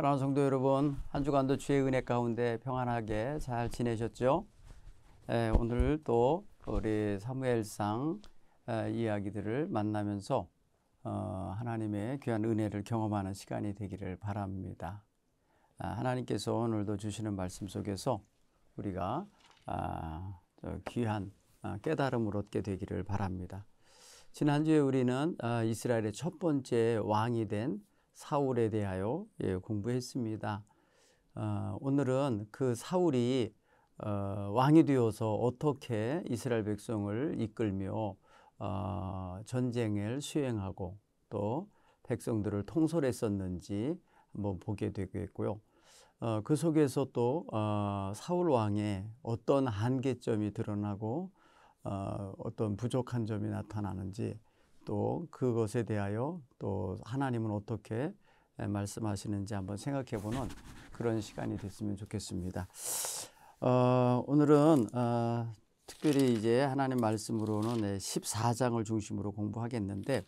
사랑하는 성도 여러분, 한 주간도 주의 은혜 가운데 평안하게 잘 지내셨죠? 오늘 또 우리 사무엘상 이야기들을 만나면서 하나님의 귀한 은혜를 경험하는 시간이 되기를 바랍니다. 하나님께서 오늘도 주시는 말씀 속에서 우리가 귀한 깨달음을 얻게 되기를 바랍니다. 지난주에 우리는 이스라엘의 첫 번째 왕이 된 사울에 대하여 공부했습니다. 오늘은 그 사울이 왕이 되어서 어떻게 이스라엘 백성을 이끌며 전쟁을 수행하고 또 백성들을 통솔했었는지 한번 보게 되겠고요. 그 속에서 또 사울 왕의 어떤 한계점이 드러나고 어떤 부족한 점이 나타나는지 또 그것에 대하여 또 하나님은 어떻게 말씀하시는지 한번 생각해보는 그런 시간이 됐으면 좋겠습니다. 오늘은 특별히 이제 하나님 말씀으로는 14장을 중심으로 공부하겠는데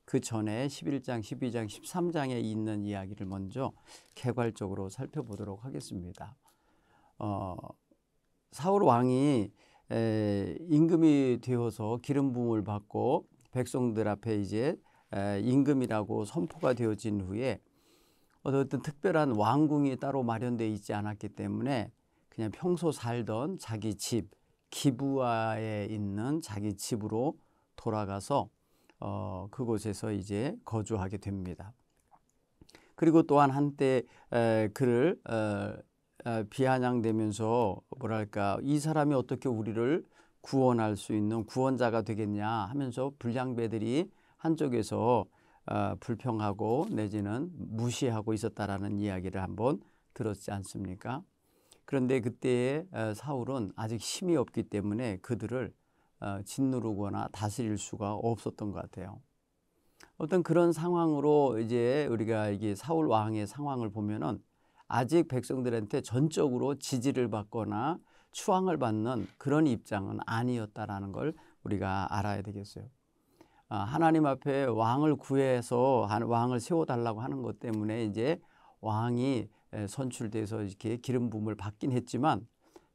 그 전에 11장, 12장, 13장에 있는 이야기를 먼저 개괄적으로 살펴보도록 하겠습니다. 사울 왕이 임금이 되어서 기름 부음을 받고 백성들 앞에 이제 임금이라고 선포가 되어진 후에 어떤 특별한 왕궁이 따로 마련되어 있지 않았기 때문에 그냥 평소 살던 자기 집 기브아에 있는 자기 집으로 돌아가서 그곳에서 이제 거주하게 됩니다. 그리고 또한 한때 그를 비아냥대면서 뭐랄까 이 사람이 어떻게 우리를 구원할 수 있는 구원자가 되겠냐 하면서 불량배들이 한쪽에서 불평하고 내지는 무시하고 있었다라는 이야기를 한번 들었지 않습니까? 그런데 그때의 사울은 아직 힘이 없기 때문에 그들을 짓누르거나 다스릴 수가 없었던 것 같아요. 어떤 그런 상황으로 이제 우리가 이게 사울 왕의 상황을 보면은 아직 백성들한테 전적으로 지지를 받거나 추앙을 받는 그런 입장은 아니었다라는 걸 우리가 알아야 되겠어요. 하나님 앞에 왕을 구해서 왕을 세워달라고 하는 것 때문에 이제 왕이 선출돼서 이렇게 기름 부음을 받긴 했지만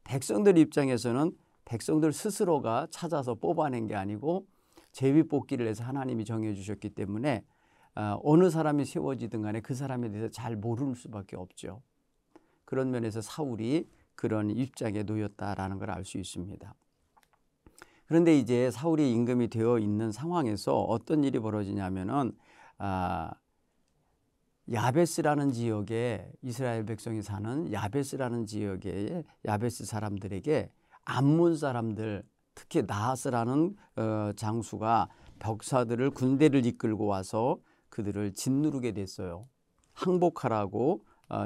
백성들 입장에서는 백성들 스스로가 찾아서 뽑아낸 게 아니고 제비뽑기를 해서 하나님이 정해주셨기 때문에 어느 사람이 세워지든 간에 그 사람에 대해서 잘 모르는 수밖에 없죠. 그런 면에서 사울이 그런 입장에 놓였다라는 걸 알 수 있습니다. 그런데 이제 사울이 임금이 되어 있는 상황에서 어떤 일이 벌어지냐면은 야베스라는 지역에 이스라엘 백성이 사는 야베스라는 지역의 야베스 사람들에게 암몬 사람들 특히 나하스라는 장수가 벽사들을 군대를 이끌고 와서 그들을 짓누르게 됐어요. 항복하라고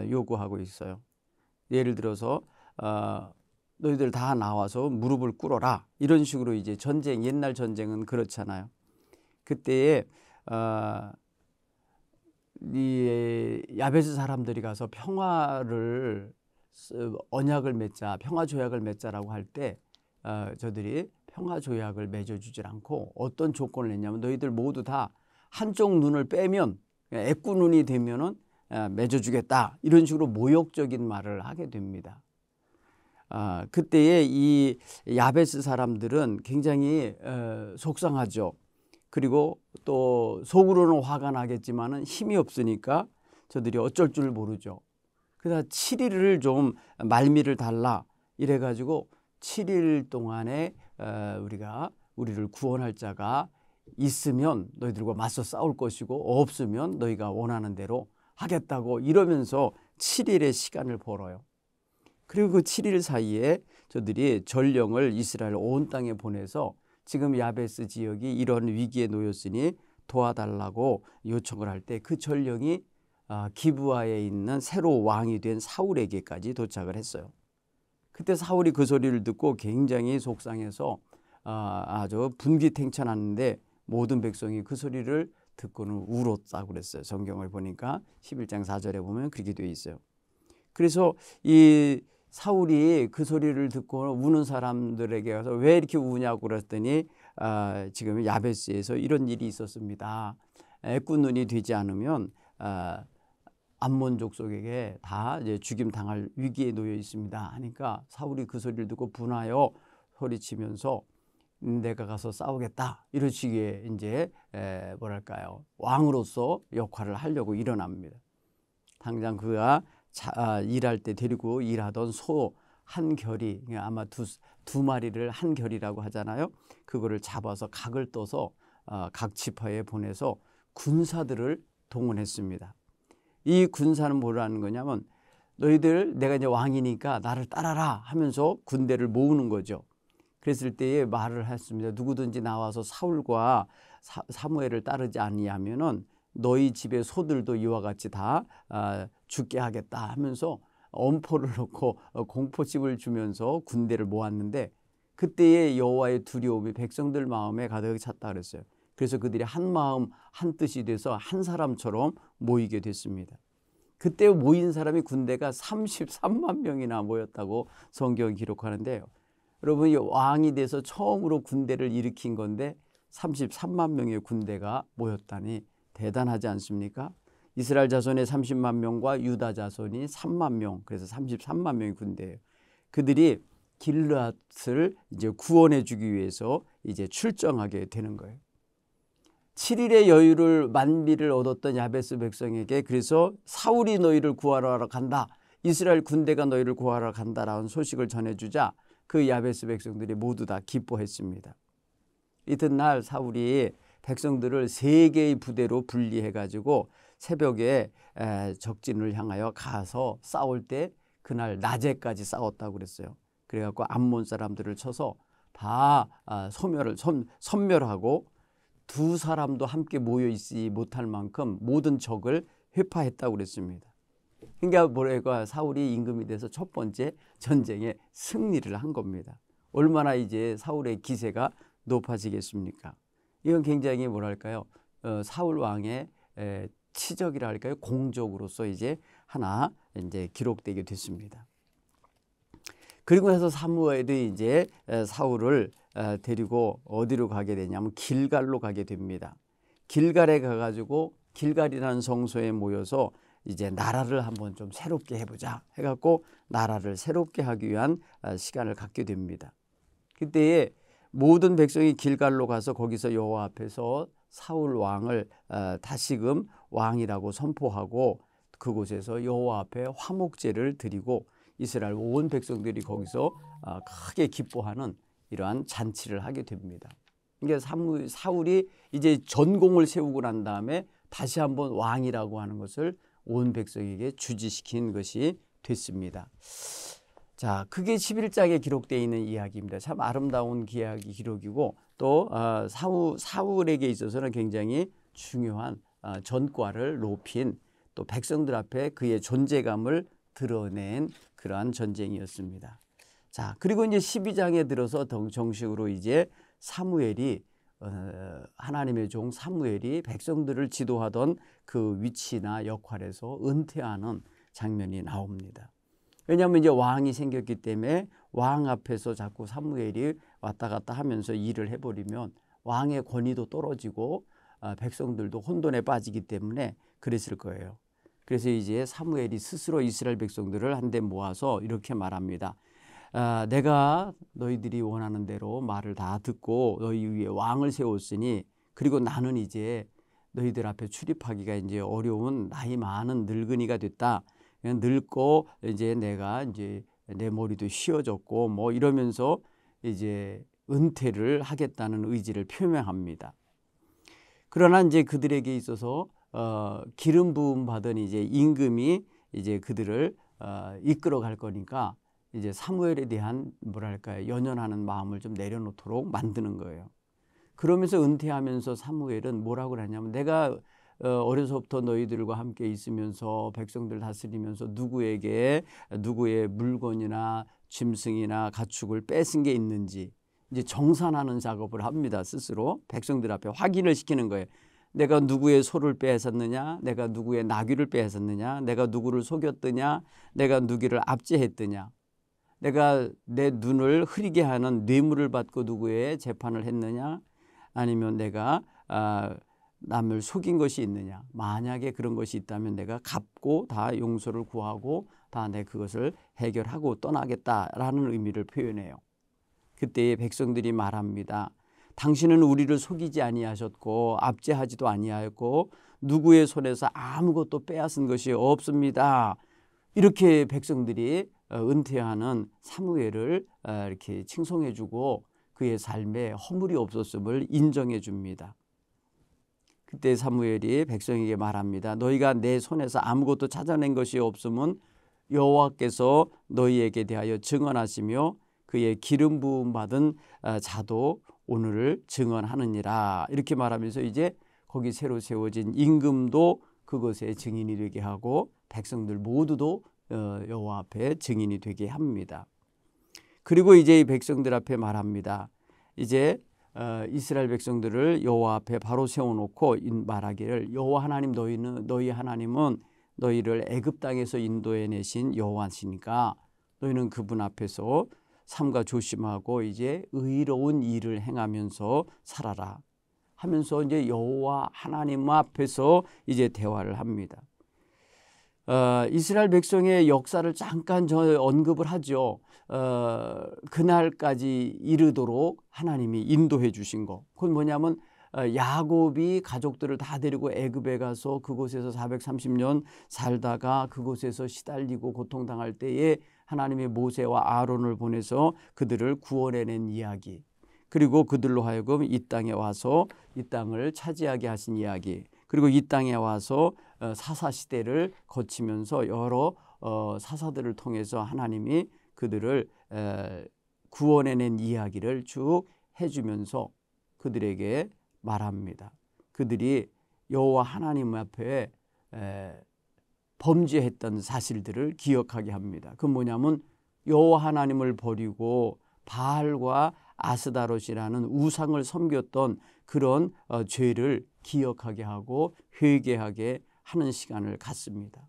요구하고 있어요. 예를 들어서 너희들 다 나와서 무릎을 꿇어라 이런 식으로 이제 전쟁 옛날 전쟁은 그렇잖아요. 그때에 이 야베스 사람들이 가서 평화를 언약을 맺자 평화 조약을 맺자라고 할 때 저들이 평화 조약을 맺어주질 않고 어떤 조건을 냈냐면 너희들 모두 다 한쪽 눈을 빼면 애꾸 눈이 되면은 맺어주겠다 이런 식으로 모욕적인 말을 하게 됩니다. 그때에 이 야베스 사람들은 굉장히 속상하죠. 그리고 또 속으로는 화가 나겠지만은 힘이 없으니까 저들이 어쩔 줄 모르죠. 그래서 7일을 좀 말미를 달라 이래가지고 7일 동안에 우리를 구원할 자가 있으면 너희들과 맞서 싸울 것이고 없으면 너희가 원하는 대로 하겠다고 이러면서 7일의 시간을 벌어요. 그리고 그 7일 사이에 저들이 전령을 이스라엘 온 땅에 보내서 지금 야베스 지역이 이런 위기에 놓였으니 도와달라고 요청을 할 때 그 전령이 기브아에 있는 새로 왕이 된 사울에게까지 도착을 했어요. 그때 사울이 그 소리를 듣고 굉장히 속상해서 아주 분기탱천하는데 모든 백성이 그 소리를 듣고는 울었다고 그랬어요. 성경을 보니까 11장 4절에 보면 그렇게 되어 있어요. 그래서 이 사울이 그 소리를 듣고 우는 사람들에게 가서 왜 이렇게 우냐고 그랬더니 지금 야베스에서 이런 일이 있었습니다. 애꿎 눈이 되지 않으면 암몬 족속에게 다 이제 죽임 당할 위기에 놓여 있습니다 하니까 사울이 그 소리를 듣고 분하여 소리치면서 내가 가서 싸우겠다 이러시기에 이제 뭐랄까요, 왕으로서 역할을 하려고 일어납니다. 당장 그가 일할 때 데리고 일하던 소 한 결이, 아마 두 마리를 한 결이라고 하잖아요. 그거를 잡아서 각을 떠서 각 지파에 보내서 군사들을 동원했습니다. 이 군사는 뭐라는 거냐면 너희들 내가 이제 왕이니까 나를 따라라 하면서 군대를 모으는 거죠. 그랬을 때에 말을 했습니다. 누구든지 나와서 사울과 사무엘을 따르지 아니하면은 너희 집의 소들도 이와 같이 다 죽게 하겠다 하면서 엄포를 놓고 공포집을 주면서 군대를 모았는데 그때의 여호와의 두려움이 백성들 마음에 가득 찼다 그랬어요. 그래서 그들이 한 마음 한 뜻이 돼서 한 사람처럼 모이게 됐습니다. 그때 모인 사람이 군대가 33만 명이나 모였다고 성경이 기록하는데요. 여러분, 왕이 돼서 처음으로 군대를 일으킨 건데 33만 명의 군대가 모였다니 대단하지 않습니까? 이스라엘 자손의 30만 명과 유다 자손이 3만 명, 그래서 33만 명의 군대예요. 그들이 길르앗을 이제 구원해 주기 위해서 이제 출정하게 되는 거예요. 7일의 여유를 만비를 얻었던 야베스 백성에게 그래서 사울이 너희를 구하러 간다, 이스라엘 군대가 너희를 구하러 간다라는 소식을 전해주자 그 야베스 백성들이 모두 다 기뻐했습니다. 이튿날 사울이 백성들을 3개의 부대로 분리해 가지고 새벽에 적진을 향하여 가서 싸울 때 그날 낮에까지 싸웠다고 그랬어요. 그래갖고 암몬 사람들을 쳐서 다 섬멸하고 두 사람도 함께 모여 있지 못할 만큼 모든 적을 회파했다고 그랬습니다. 그러니까 뭐랄까, 사울이 임금이 돼서 첫 번째 전쟁에 승리를 한 겁니다. 얼마나 이제 사울의 기세가 높아지겠습니까? 이건 굉장히 뭐랄까요, 사울 왕의 치적이라 할까요, 공적으로서 이제 하나 이제 기록되게 됐습니다. 그리고 나서 사무엘이 이제 사울을 데리고 어디로 가게 되냐면 길갈로 가게 됩니다. 길갈에 가가지고 길갈이라는 성소에 모여서 이제 나라를 한번 좀 새롭게 해보자 해갖고 나라를 새롭게 하기 위한 시간을 갖게 됩니다. 그때에 모든 백성이 길갈로 가서 거기서 여호와 앞에서 사울 왕을 다시금 왕이라고 선포하고 그곳에서 여호와 앞에 화목제를 드리고 이스라엘 온 백성들이 거기서 크게 기뻐하는 이러한 잔치를 하게 됩니다. 그러니까 사울이 이제 전공을 세우고 난 다음에 다시 한번 왕이라고 하는 것을 온 백성에게 주지시킨 것이 됐습니다. 자, 그게 11장에 기록되어 있는 이야기입니다. 참 아름다운 기록이고 또 사울에게 있어서는 굉장히 중요한 전과를 높인, 또 백성들 앞에 그의 존재감을 드러낸 그러한 전쟁이었습니다. 자, 그리고 이제 12장에 들어서 정식으로 이제 사무엘이 하나님의 종 사무엘이 백성들을 지도하던 그 위치나 역할에서 은퇴하는 장면이 나옵니다. 왜냐하면 이제 왕이 생겼기 때문에 왕 앞에서 자꾸 사무엘이 왔다 갔다 하면서 일을 해버리면 왕의 권위도 떨어지고 백성들도 혼돈에 빠지기 때문에 그랬을 거예요. 그래서 이제 사무엘이 스스로 이스라엘 백성들을 한데 모아서 이렇게 말합니다. 내가 너희들이 원하는 대로 말을 다 듣고 너희 위에 왕을 세웠으니, 그리고 나는 이제 너희들 앞에 출입하기가 이제 어려운 나이 많은 늙은이가 됐다. 늙고 이제 내가 이제 내 머리도 휘어졌고 뭐 이러면서 이제 은퇴를 하겠다는 의지를 표명합니다. 그러나 이제 그들에게 있어서 기름 부음 받은 이제 임금이 이제 그들을 이끌어 갈 거니까 이제 사무엘에 대한 뭐랄까요, 연연하는 마음을 좀 내려놓도록 만드는 거예요. 그러면서 은퇴하면서 사무엘은 뭐라고 그러냐면, 내가 어려서부터 너희들과 함께 있으면서 백성들 다스리면서 누구에게 누구의 물건이나 짐승이나 가축을 뺏은 게 있는지 이제 정산하는 작업을 합니다. 스스로 백성들 앞에 확인을 시키는 거예요. 내가 누구의 소를 빼앗았느냐, 내가 누구의 나귀를 빼앗았느냐, 내가 누구를 속였느냐, 내가 누구를 압제했느냐, 내가 내 눈을 흐리게 하는 뇌물을 받고 누구의 재판을 했느냐, 아니면 내가 남을 속인 것이 있느냐. 만약에 그런 것이 있다면 내가 갚고 다 용서를 구하고 다 내 그것을 해결하고 떠나겠다라는 의미를 표현해요. 그때의 백성들이 말합니다. 당신은 우리를 속이지 아니하셨고 압제하지도 아니하였고 누구의 손에서 아무것도 빼앗은 것이 없습니다. 이렇게 백성들이 은퇴하는 사무엘을 이렇게 칭송해주고 그의 삶에 허물이 없었음을 인정해 줍니다. 그때 사무엘이 백성에게 말합니다. 너희가 내 손에서 아무것도 찾아낸 것이 없음은 여호와께서 너희에게 대하여 증언하시며 그의 기름 부음 받은 자도 오늘을 증언하느니라. 이렇게 말하면서 이제 거기 새로 세워진 임금도 그것의 증인이 되게 하고 백성들 모두도 여호와 앞에 증인이 되게 합니다. 그리고 이제 이 백성들 앞에 말합니다. 이제 이스라엘 백성들을 여호와 앞에 바로 세워놓고 말하기를 여호와 하나님 너희 하나님은 너희를 애굽 땅에서 인도해 내신 여호와시니까 너희는 그분 앞에서 삼가 조심하고 이제 의로운 일을 행하면서 살아라 하면서 이제 여호와 하나님 앞에서 이제 대화를 합니다. 이스라엘 백성의 역사를 잠깐 언급을 하죠. 그날까지 이르도록 하나님이 인도해 주신 거. 그건 뭐냐면 야곱이 가족들을 다 데리고 애굽에 가서 그곳에서 430년 살다가 그곳에서 시달리고 고통당할 때에 하나님이 모세와 아론을 보내서 그들을 구원해낸 이야기, 그리고 그들로 하여금 이 땅에 와서 이 땅을 차지하게 하신 이야기, 그리고 이 땅에 와서 사사시대를 거치면서 여러 사사들을 통해서 하나님이 그들을 구원해낸 이야기를 쭉 해주면서 그들에게 말합니다. 그들이 여호와 하나님 앞에 범죄했던 사실들을 기억하게 합니다. 그건 뭐냐면 여호와 하나님을 버리고 바알과 아스다롯이라는 우상을 섬겼던 그런 죄를 기억하게 하고 회개하게 하는 시간을 갖습니다.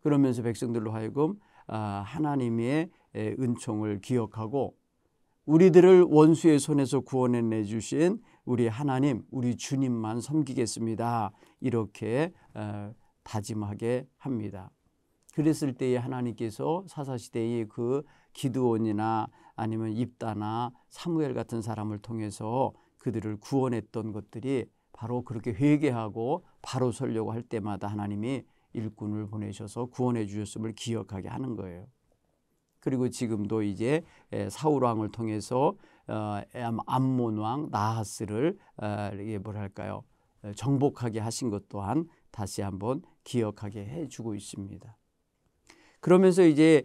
그러면서 백성들로 하여금 하나님의 은총을 기억하고 우리들을 원수의 손에서 구원해 내주신 우리 하나님, 우리 주님만 섬기겠습니다. 이렇게 다짐하게 합니다. 그랬을 때에 하나님께서 사사시대의 그 기드온이나 아니면 입다나 사무엘 같은 사람을 통해서 그들을 구원했던 것들이 바로 그렇게 회개하고 바로 서려고 할 때마다 하나님이 일꾼을 보내셔서 구원해 주셨음을 기억하게 하는 거예요. 그리고 지금도 이제 사울 왕을 통해서 암몬 왕 나하스를 뭐랄까요, 정복하게 하신 것 또한 다시 한번 기억하게 해주고 있습니다. 그러면서 이제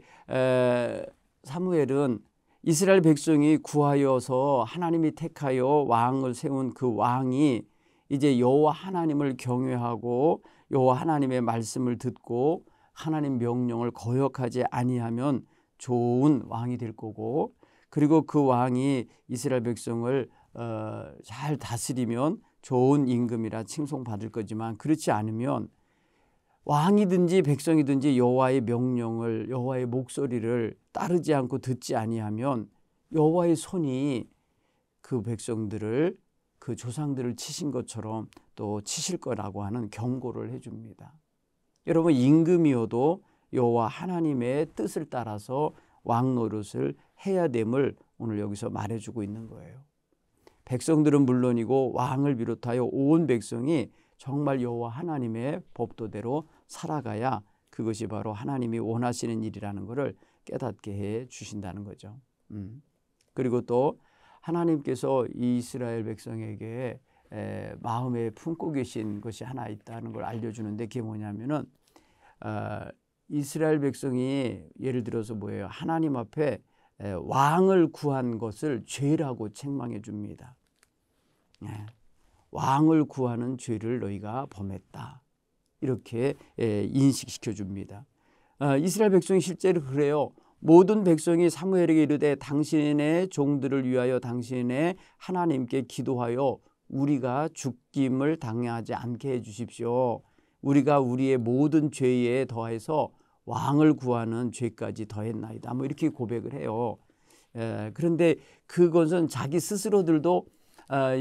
사무엘은 이스라엘 백성이 구하여서 하나님이 택하여 왕을 세운 그 왕이 이제 여호와 하나님을 경외하고 여호와 하나님의 말씀을 듣고 하나님 명령을 거역하지 아니하면 좋은 왕이 될 거고, 그리고 그 왕이 이스라엘 백성을 잘 다스리면 좋은 임금이라 칭송받을 거지만 그렇지 않으면 왕이든지 백성이든지 여호와의 명령을 여호와의 목소리를 따르지 않고 듣지 아니하면 여호와의 손이 그 백성들을 그 조상들을 치신 것처럼 또 치실 거라고 하는 경고를 해줍니다. 여러분, 임금이어도 여호와 하나님의 뜻을 따라서 왕 노릇을 해야 됨을 오늘 여기서 말해주고 있는 거예요. 백성들은 물론이고 왕을 비롯하여 온 백성이 정말 여호와 하나님의 법도대로 살아가야 그것이 바로 하나님이 원하시는 일이라는 것을 깨닫게 해 주신다는 거죠. 그리고 또 하나님께서 이스라엘 백성에게 마음에 품고 계신 것이 하나 있다는 걸 알려주는데, 그게 뭐냐면은 이스라엘 백성이 예를 들어서 뭐예요? 하나님 앞에 왕을 구한 것을 죄라고 책망해 줍니다. 왕을 구하는 죄를 너희가 범했다, 이렇게 인식시켜 줍니다. 이스라엘 백성이 실제로 그래요. 모든 백성이 사무엘에게 이르되 당신의 종들을 위하여 당신의 하나님께 기도하여 우리가 죽임을 당하지 않게 해 주십시오. 우리가 우리의 모든 죄에 더해서 왕을 구하는 죄까지 더했나이다, 뭐 이렇게 고백을 해요. 그런데 그것은 자기 스스로들도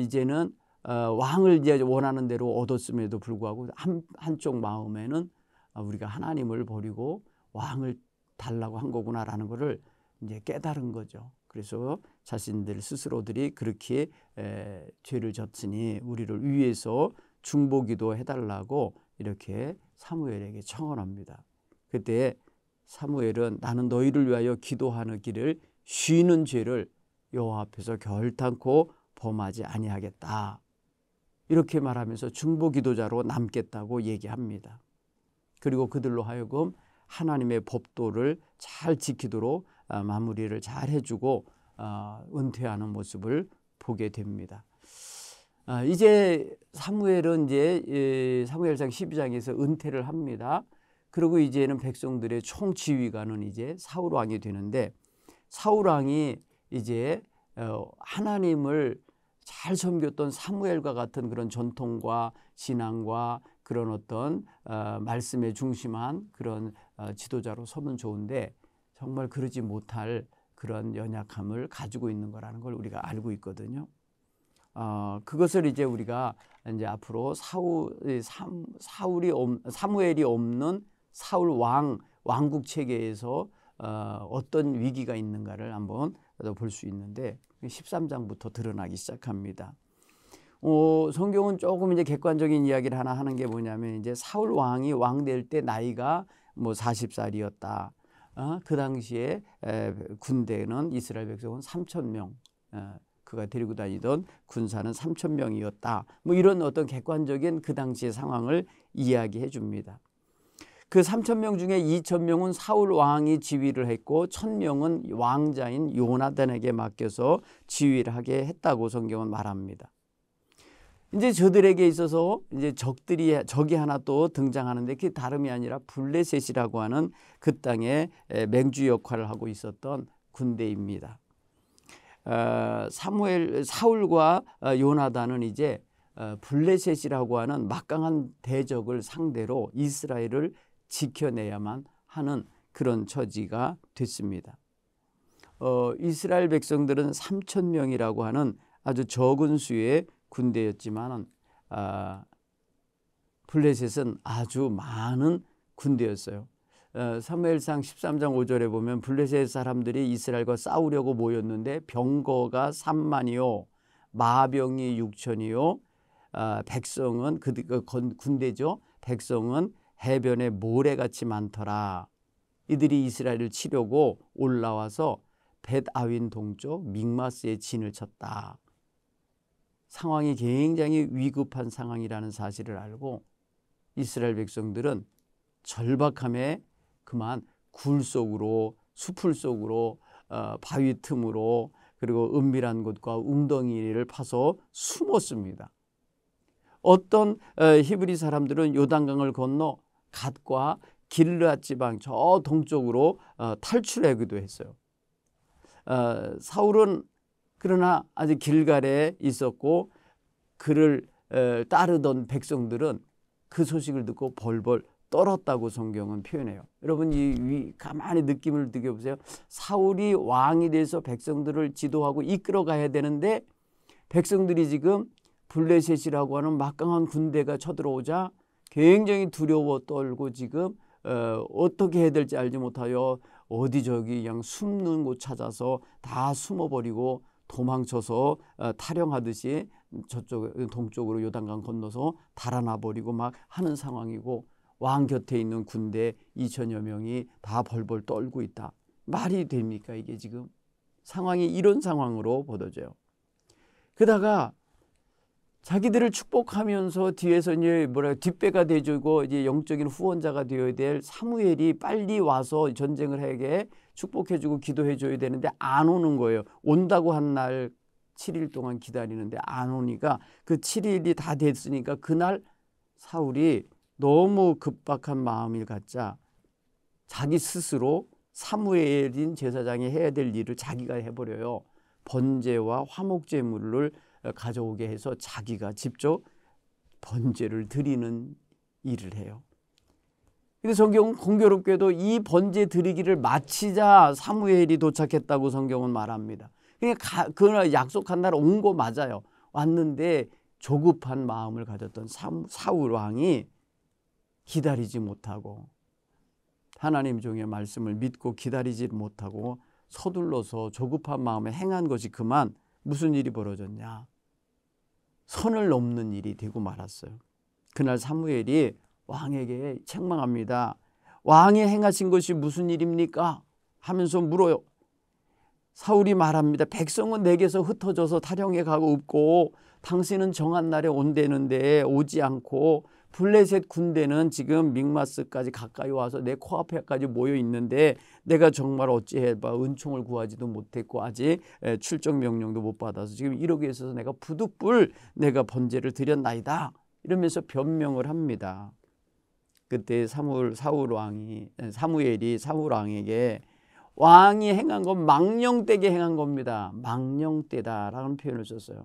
이제는 왕을 이제 원하는 대로 얻었음에도 불구하고 한쪽 마음에는 우리가 하나님을 버리고 왕을 달라고 한 거구나라는 것을 이제 깨달은 거죠. 그래서 자신들 스스로들이 그렇게 죄를 졌으니 우리를 위해서 중보기도 해달라고 이렇게 사무엘에게 청원합니다. 그때 사무엘은 나는 너희를 위하여 기도하기를 쉬는 죄를 여호와 앞에서 결탄코 범하지 아니하겠다. 이렇게 말하면서 중보기도자로 남겠다고 얘기합니다. 그리고 그들로 하여금 하나님의 법도를 잘 지키도록 마무리를 잘 해주고 은퇴하는 모습을 보게 됩니다. 이제 사무엘은 이제 사무엘상 12장에서 은퇴를 합니다. 그리고 이제는 백성들의 총지휘관은 이제 사울 왕이 되는데, 사울 왕이 이제 하나님을 잘 섬겼던 사무엘과 같은 그런 전통과 신앙과 그런 어떤 말씀에 중심한 그런 지도자로 서면 좋은데, 정말 그러지 못할 그런 연약함을 가지고 있는 거라는 걸 우리가 알고 있거든요. 그것을 이제 우리가 이제 앞으로 사무엘이 없는 사울 왕국 체계에서 어떤 위기가 있는가를 한번 볼 수 있는데, 13장부터 드러나기 시작합니다. 성경은 조금 이제 객관적인 이야기를 하나 하는 게 뭐냐면, 이제 사울 왕이 왕 될 때 나이가 뭐 40살이었다. 그 당시에 군대는 이스라엘 백성은 3,000명, 그가 데리고 다니던 군사는 3,000명이었다. 뭐 이런 어떤 객관적인 그 당시의 상황을 이야기해 줍니다. 그 3,000명 중에 2,000명은 사울 왕이 지휘를 했고 1,000명은 왕자인 요나단에게 맡겨서 지휘를 하게 했다고 성경은 말합니다. 이제 저들에게 있어서 이제 적이 하나 또 등장하는데, 그게 다름이 아니라 블레셋이라고 하는 그 땅의 맹주 역할을 하고 있었던 군대입니다. 사울과 요나단은 이제 블레셋이라고 하는 막강한 대적을 상대로 이스라엘을 지켜내야만 하는 그런 처지가 됐습니다. 이스라엘 백성들은 3,000명이라고 하는 아주 적은 수의 군대였지만 블레셋은 아주 많은 군대였어요. 사무엘상 13장 5절에 보면 블레셋 사람들이 이스라엘과 싸우려고 모였는데 병거가 3만이요 마병이 6천이요 백성은 군대죠. 백성은 해변에 모래같이 많더라. 이들이 이스라엘을 치려고 올라와서 벳아윈 동쪽 믹마스에 진을 쳤다. 상황이 굉장히 위급한 상황이라는 사실을 알고 이스라엘 백성들은 절박함에 그만 굴 속으로, 숲을 속으로, 바위 틈으로, 그리고 은밀한 곳과 웅덩이를 파서 숨었습니다. 어떤 히브리 사람들은 요단강을 건너 갓과 길르앗 지방 저 동쪽으로 탈출하기도 했어요. 사울은 그러나 아직 길갈에 있었고 그를 따르던 백성들은 그 소식을 듣고 벌벌 떨었다고 성경은 표현해요. 여러분 가만히 느낌을 느껴보세요. 사울이 왕이 돼서 백성들을 지도하고 이끌어 가야 되는데 백성들이 지금 블레셋이라고 하는 막강한 군대가 쳐들어오자 굉장히 두려워 떨고 지금 어떻게 해야 될지 알지 못하여 어디 저기 그냥 숨는 곳 찾아서 다 숨어버리고 도망쳐서 탈영하듯이 저쪽 동쪽으로 요단강 건너서 달아나 버리고 막 하는 상황이고, 왕 곁에 있는 군대 2,000여 명이 다 벌벌 떨고 있다. 말이 됩니까? 이게 지금 상황이 이런 상황으로 보도돼요. 그러다가 자기들을 축복하면서 뒤에서 이제 뒷배가 돼주고 이제 영적인 후원자가 되어야 될 사무엘이 빨리 와서 전쟁을 하게 축복해주고 기도해줘야 되는데 안 오는 거예요. 온다고 한 날 7일 동안 기다리는데 안 오니까 그 7일이 다 됐으니까 그날 사울이 너무 급박한 마음을 갖자 자기 스스로 사무엘인 제사장이 해야 될 일을 자기가 해버려요. 번제와 화목제물을 가져오게 해서 자기가 직접 번제를 드리는 일을 해요. 근데 성경은 공교롭게도 이 번제 드리기를 마치자 사무엘이 도착했다고 성경은 말합니다. 그러니까 그날 약속한 날 온 거 맞아요. 왔는데 조급한 마음을 가졌던 사울 왕이 기다리지 못하고 하나님 종의 말씀을 믿고 기다리지 못하고 서둘러서 조급한 마음에 행한 것이 그만 무슨 일이 벌어졌냐? 선을 넘는 일이 되고 말았어요. 그날 사무엘이 왕에게 책망합니다. 왕이 행하신 것이 무슨 일입니까? 하면서 물어요. 사울이 말합니다. 백성은 내게서 흩어져서 타령해 가고 없고 당신은 정한 날에 온다는데 오지 않고 블레셋 군대는 지금 믹마스까지 가까이 와서 내 코앞에까지 모여 있는데 내가 정말 어찌해봐 은총을 구하지도 못했고 아직 출정 명령도 못 받아서 지금 이러기에 있어서 내가 부득불 내가 번제를 드렸나이다 이러면서 변명을 합니다. 그때 사무엘이 사울 왕에게 왕이 행한 건 망령되게 행한 겁니다. 망령되다라는 표현을 썼어요.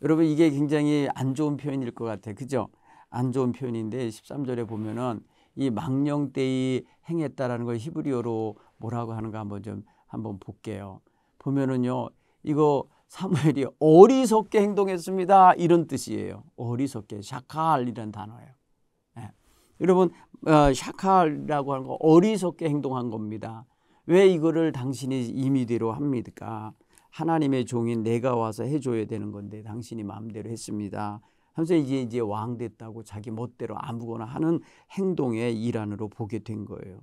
여러분 이게 굉장히 안 좋은 표현일 것 같아요. 그죠? 안 좋은 표현인데 13절에 보면은 이 망령되이 행했다라는 걸 히브리어로 뭐라고 하는가 한번 볼게요. 보면은요. 이거 사무엘이 어리석게 행동했습니다. 이런 뜻이에요. 어리석게 샤칼이라는 단어예요. 네. 여러분 샤칼이라고 하는 거 어리석게 행동한 겁니다. 왜 이거를 당신이 임의대로 합니까? 하나님의 종인 내가 와서 해줘야 되는 건데 당신이 마음대로 했습니다. 하면서 이제 왕 됐다고 자기 멋대로 아무거나 하는 행동의 일환으로 보게 된 거예요.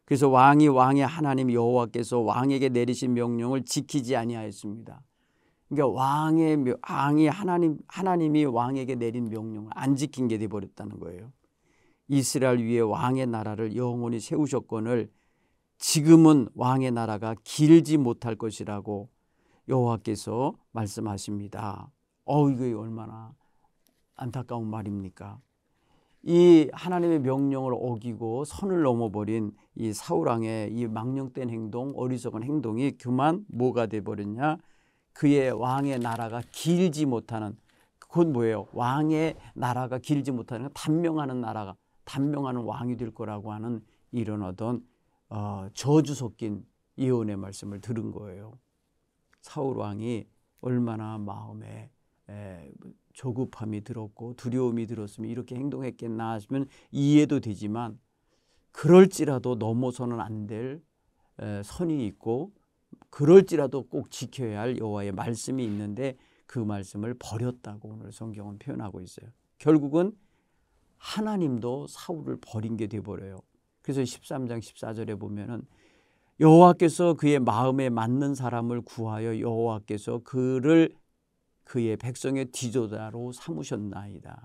그래서 왕이 하나님 여호와께서 왕에게 내리신 명령을 지키지 아니하였습니다. 그러니까 하나님이 왕에게 내린 명령을 안 지킨 게 되어버렸다는 거예요. 이스라엘 위에 왕의 나라를 영원히 세우셨거늘 지금은 왕의 나라가 길지 못할 것이라고 여호와께서 말씀하십니다. 이게 얼마나 안타까운 말입니까? 이 하나님의 명령을 어기고 선을 넘어버린 이 사울 왕의 이 망령된 행동, 어리석은 행동이 그만 뭐가 돼버렸냐? 그의 왕의 나라가 길지 못하는 그건 뭐예요? 왕의 나라가 길지 못하는 단명하는 왕이 될 거라고 하는 이런 어떤 저주 섞인 예언의 말씀을 들은 거예요. 사울 왕이 얼마나 마음에 조급함이 들었고 두려움이 들었으면 이렇게 행동했겠나 하시면 이해도 되지만 그럴지라도 넘어서는 안 될 선이 있고 그럴지라도 꼭 지켜야 할 여호와의 말씀이 있는데 그 말씀을 버렸다고 오늘 성경은 표현하고 있어요. 결국은 하나님도 사울을 버린 게 돼버려요. 그래서 13장 14절에 보면은 여호와께서 그의 마음에 맞는 사람을 구하여 여호와께서 그를 그의 백성의 지도자로 삼으셨느니라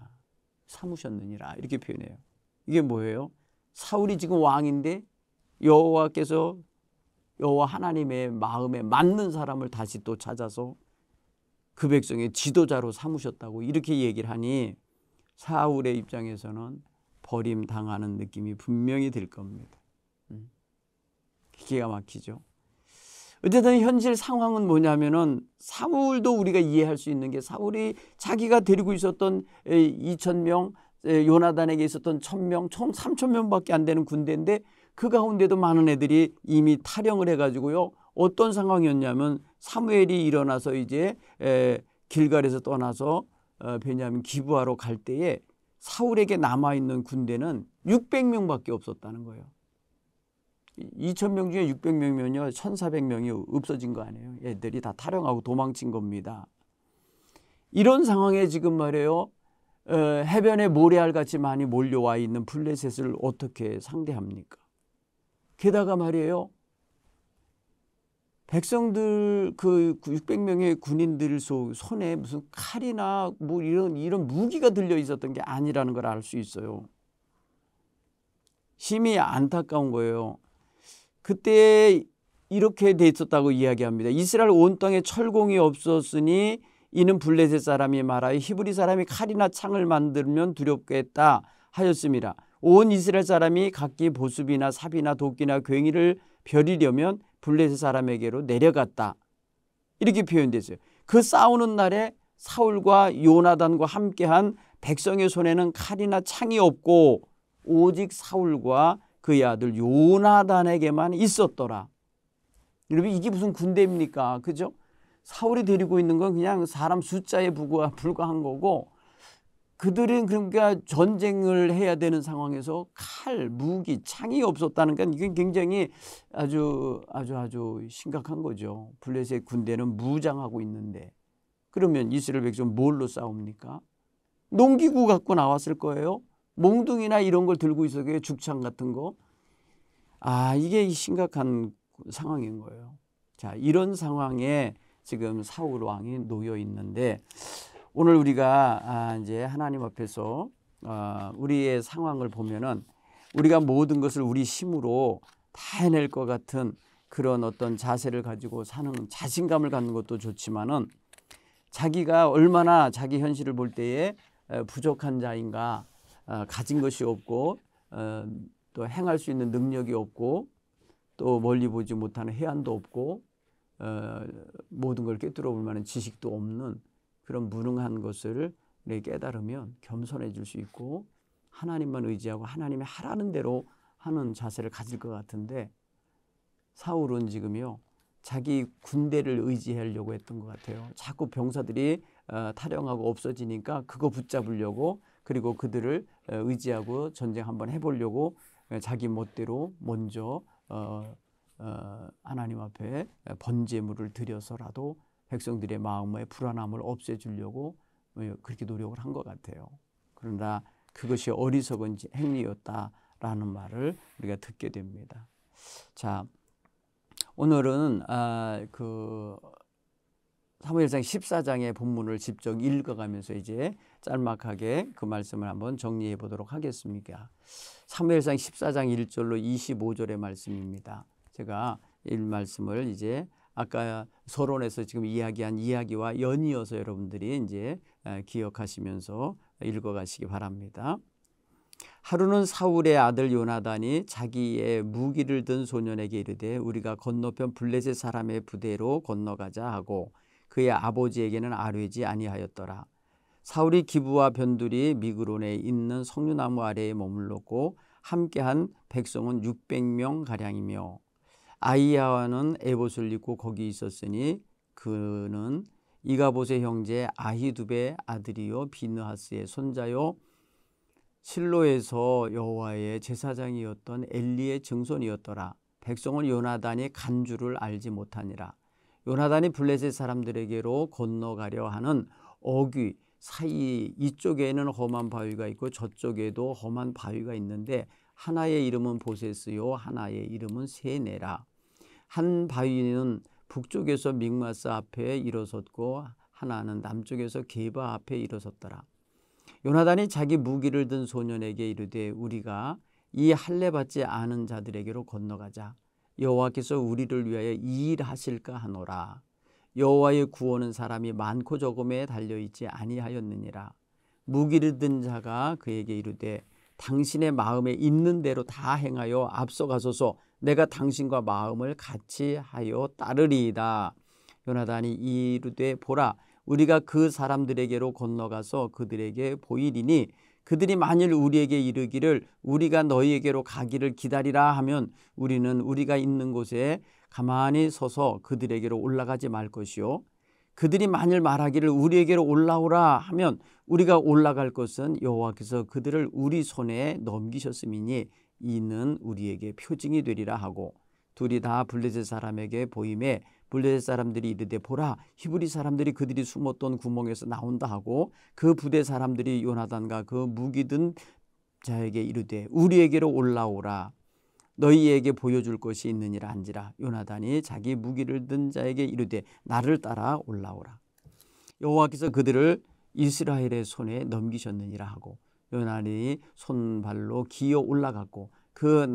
이렇게 표현해요. 이게 뭐예요? 사울이 지금 왕인데 여호와 하나님의 마음에 맞는 사람을 다시 또 찾아서 그 백성의 지도자로 삼으셨다고 이렇게 얘기를 하니 사울의 입장에서는 버림당하는 느낌이 분명히 들 겁니다. 기가 막히죠. 어쨌든 현실 상황은 뭐냐면은 사울도 우리가 이해할 수 있는 게 사울이 자기가 데리고 있었던 2,000명, 요나단에게 있었던 1,000명, 총 3,000명밖에 안 되는 군대인데 그 가운데도 많은 애들이 이미 탈영을 해가지고요. 어떤 상황이었냐면 사무엘이 일어나서 이제 길갈에서 떠나서 베냐민 기브아로 갈 때에 사울에게 남아있는 군대는 600명밖에 없었다는 거예요. 2,000명 중에 600명이면요 1,400명이 없어진 거 아니에요. 애들이 다 탈영하고 도망친 겁니다. 이런 상황에 지금 말이에요. 해변에 모래알같이 많이 몰려와 있는 블레셋을 어떻게 상대합니까? 게다가 말이에요. 백성들 그 600명의 군인들 손에 무슨 칼이나 뭐 이런 무기가 들려 있었던 게 아니라는 걸 알 수 있어요. 심히 안타까운 거예요. 그때 이렇게 돼 있었다고 이야기합니다. 이스라엘 온 땅에 철공이 없었으니 이는 블레셋 사람이 말하여 히브리 사람이 칼이나 창을 만들면 두렵겠다 하였습니다. 온 이스라엘 사람이 각기 보습이나 삽이나 도끼나 괭이를 벼리려면 블레셋 사람에게로 내려갔다. 이렇게 표현됐어요. 그 싸우는 날에 사울과 요나단과 함께한 백성의 손에는 칼이나 창이 없고 오직 사울과 그의 아들 요나단에게만 있었더라. 여러분 이게 무슨 군대입니까? 그죠? 사울이 데리고 있는 건 그냥 사람 숫자에 불과한 거고, 그들은 그러니까 전쟁을 해야 되는 상황에서 칼, 무기, 창이 없었다는 건 이건 굉장히 아주 심각한 거죠. 블레셋 군대는 무장하고 있는데 그러면 이스라엘 백성은 뭘로 싸웁니까? 농기구 갖고 나왔을 거예요. 몽둥이나 이런 걸 들고 있었고요. 죽창 같은 거. 이게 심각한 상황인 거예요. 자, 이런 상황에 지금 사울 왕이 놓여 있는데, 오늘 우리가 이제 하나님 앞에서 우리의 상황을 보면은 우리가 모든 것을 우리 힘으로 다 해낼 것 같은 그런 어떤 자세를 가지고 사는 자신감을 갖는 것도 좋지만은, 자기가 얼마나 자기 현실을 볼 때에 부족한 자인가, 가진 것이 없고 또 행할 수 있는 능력이 없고 또 멀리 보지 못하는 해안도 없고 모든 걸 꿰뚫어 볼 만한 지식도 없는 그런 무능한 것을 깨달으면 겸손해질 수 있고 하나님만 의지하고 하나님이 하라는 대로 하는 자세를 가질 것 같은데, 사울은 지금요 자기 군대를 의지하려고 했던 것 같아요. 자꾸 병사들이 탈영하고 없어지니까 그거 붙잡으려고, 그리고 그들을 의지하고 전쟁 한번 해보려고 자기 멋대로 먼저 하나님 앞에 번제물을 드려서라도 백성들의 마음의 불안함을 없애주려고 그렇게 노력을 한 것 같아요. 그러나 그것이 어리석은 행위였다라는 말을 우리가 듣게 됩니다. 자, 오늘은 그 사무엘상 14장의 본문을 직접 읽어가면서 이제 짤막하게 그 말씀을 한번 정리해 보도록 하겠습니다. 사무엘상 14장 1절로 25절의 말씀입니다. 제가 이 말씀을 이제 아까 서론에서 지금 이야기한 이야기와 연이어서 여러분들이 이제 기억하시면서 읽어가시기 바랍니다. 하루는 사울의 아들 요나단이 자기의 무기를 든 소년에게 이르되 우리가 건너편 블레셋 사람의 부대로 건너가자 하고 그의 아버지에게는 아뢰지 아니하였더라. 사울이 기브와 변두리 미그론에 있는 석류나무 아래에 머물렀고 함께한 백성은 600명 가량이며 아이야와는 에봇을 입고 거기 있었으니 그는 이가봇의 형제 아히두베의 아들이요 비느하스의 손자요 실로에서 여호와의 제사장이었던 엘리의 증손이었더라. 백성은 요나단이 간 줄을 알지 못하니라. 요나단이 블레셋 사람들에게로 건너가려 하는 어귀 사이 이쪽에는 험한 바위가 있고 저쪽에도 험한 바위가 있는데 하나의 이름은 보세스요 하나의 이름은 세네라. 한 바위는 북쪽에서 믹마스 앞에 일어섰고 하나는 남쪽에서 게바 앞에 일어섰더라. 요나단이 자기 무기를 든 소년에게 이르되 우리가 이 할례 받지 않은 자들에게로 건너가자. 여호와께서 우리를 위하여 이 일 하실까 하노라. 여호와의 구원은 사람이 많고 적음에 달려있지 아니하였느니라. 무기를 든 자가 그에게 이르되 당신의 마음에 있는 대로 다 행하여 앞서가소서. 내가 당신과 마음을 같이 하여 따르리이다. 요나단이 이르되 보라 우리가 그 사람들에게로 건너가서 그들에게 보이리니 그들이 만일 우리에게 이르기를 우리가 너희에게로 가기를 기다리라 하면 우리는 우리가 있는 곳에 가만히 서서 그들에게로 올라가지 말 것이요 그들이 만일 말하기를 우리에게로 올라오라 하면 우리가 올라갈 것은 여호와께서 그들을 우리 손에 넘기셨음이니 이는 우리에게 표징이 되리라 하고 둘이 다 블레셋 사람에게 보임에 블레셋 사람들이 이르되 보라 히브리 사람들이 그들이 숨었던 구멍에서 나온다 하고 그 부대 사람들이 요나단과 그 무기 든 자에게 이르되 우리에게로 올라오라. 너희에게 보여줄 것이 있느니라 한지라. 요나단이 자기 무기를 든 자에게 이르되 나를 따라 올라오라. 여호와께서 그들을 이스라엘의 손에 넘기셨느니라 하고 요나단이 손발로 기어 올라갔고 그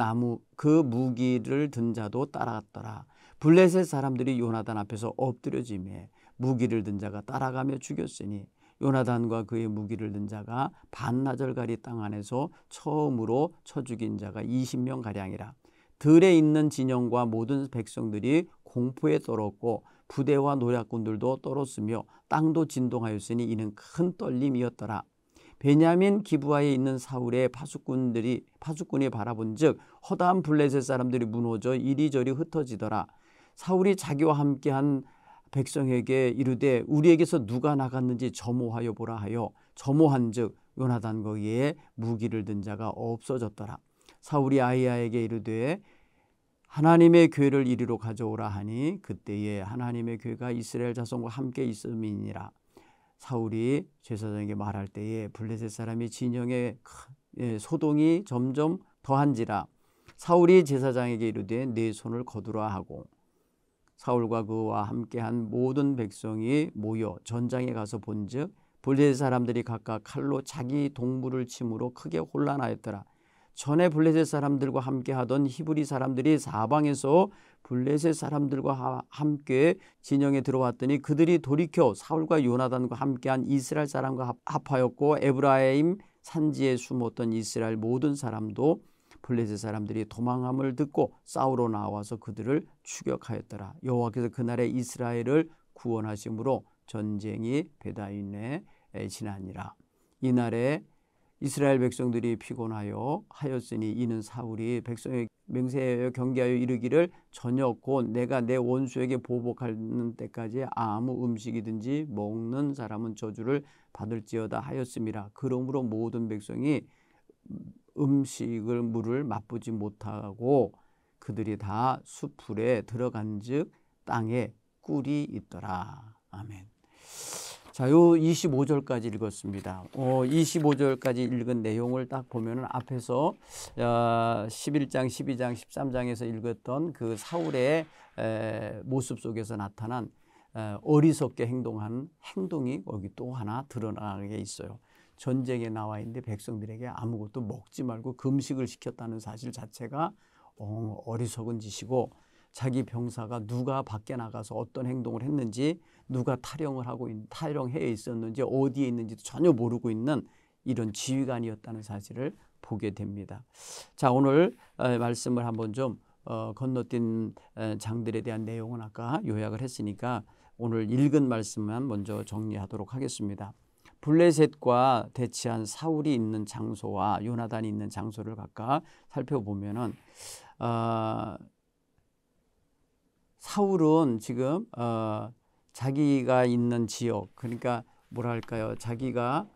무기를 든 자도 따라갔더라. 블레셋 사람들이 요나단 앞에서 엎드려지매 무기를 든 자가 따라가며 죽였으니 요나단과 그의 무기를 든 자가 반나절가리 땅 안에서 처음으로 쳐 죽인 자가 20명 가량이라. 들에 있는 진영과 모든 백성들이 공포에 떨었고 부대와 노략군들도 떨었으며 땅도 진동하였으니 이는 큰 떨림이었더라. 베냐민 기브아에 있는 사울의 파수꾼이 바라본즉 허다한 블레셋 사람들이 무너져 이리저리 흩어지더라. 사울이 자기와 함께한 백성에게 이르되 우리에게서 누가 나갔는지 점호하여 보라 하여 점호한즉 요나단 거기에 무기를 든 자가 없어졌더라. 사울이 아히야에게 이르되 하나님의 궤를 이리로 가져오라 하니 그때에 하나님의 궤가 이스라엘 자손과 함께 있음이니라. 사울이 제사장에게 말할 때에 블레셋 사람이 진영에 소동이 점점 더한지라. 사울이 제사장에게 이르되 내 손을 거두라 하고 사울과 그와 함께한 모든 백성이 모여 전장에 가서 본즉 블레셋 사람들이 각각 칼로 자기 동물을 침으로 크게 혼란하였더라. 전에 블레셋 사람들과 함께하던 히브리 사람들이 사방에서 블레셋 사람들과 함께 진영에 들어왔더니 그들이 돌이켜 사울과 요나단과 함께한 이스라엘 사람과 합하였고 에브라임 산지에 숨었던 이스라엘 모든 사람도 블레셋 사람들이 도망함을 듣고 싸우러 나와서 그들을 추격하였더라. 여호와께서 그날에 이스라엘을 구원하심으로 전쟁이 베다인에 지나니라. 이날에 이스라엘 백성들이 피곤하여 하였으니 이는 사울이 백성에게 맹세하여 경계하여 이르기를 저녁 곧 내가 내 원수에게 보복하는 때까지 아무 음식이든지 먹는 사람은 저주를 받을지어다 하였음이라. 그러므로 모든 백성이 음식을 물을 맛보지 못하고 그들이 다 수풀에 들어간즉 땅에 꿀이 있더라. 아멘. 자, 요 25절까지 읽었습니다. 25절까지 읽은 내용을 딱 보면은 앞에서 11장, 12장, 13장에서 읽었던 그 사울의 모습 속에서 나타난 어리석게 행동한 행동이 여기 또 하나 드러나게 있어요. 전쟁에 나와 있는데 백성들에게 아무것도 먹지 말고 금식을 시켰다는 사실 자체가 어리석은 짓이고 자기 병사가 누가 밖에 나가서 어떤 행동을 했는지 누가 탈영해 있었는지 어디에 있는지도 전혀 모르고 있는 이런 지휘관이었다는 사실을 보게 됩니다. 자, 오늘 말씀을 한번 좀 건너뛴 장들에 대한 내용은 아까 요약을 했으니까 오늘 읽은 말씀만 먼저 정리하도록 하겠습니다. 블레셋과 대치한 사울이 있는 장소와 요나단이 있는 장소를 각각 살펴보면은 사울은 지금 자기가 있는 지역, 그러니까 뭐랄까요, 자기가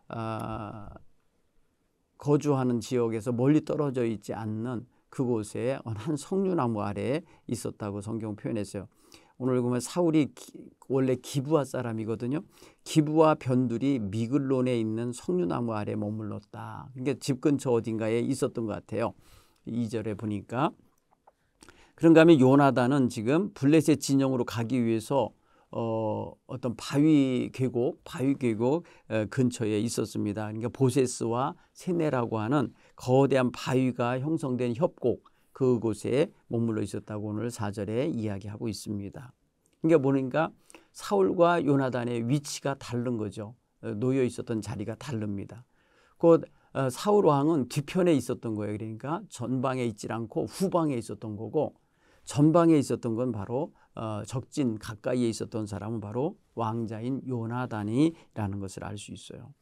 거주하는 지역에서 멀리 떨어져 있지 않는 그곳에 한 석류나무 아래에 있었다고 성경 표현했어요. 오늘 보면 사울이 원래 기브아 사람이거든요. 기브아 변두리 미글론에 있는 석류나무 아래 머물렀다. 그러니까 집 근처 어딘가에 있었던 것 같아요. 2절에 보니까. 그런가 하면 요나단은 지금 블레셋 진영으로 가기 위해서 어떤 바위 계곡 근처에 있었습니다. 그러니까 보세스와 세네라고 하는 거대한 바위가 형성된 협곡, 그곳에 머물러 있었다고 오늘 4절에 이야기하고 있습니다. 그러니까 보니까 사울과 요나단의 위치가 다른 거죠. 놓여 있었던 자리가 다릅니다. 곧 사울 왕은 뒤편에 있었던 거예요. 그러니까 전방에 있지 않고 후방에 있었던 거고, 전방에 있었던 건 바로 적진 가까이에 있었던 사람은 바로 왕자인 요나단이라는 것을 알 수 있어요.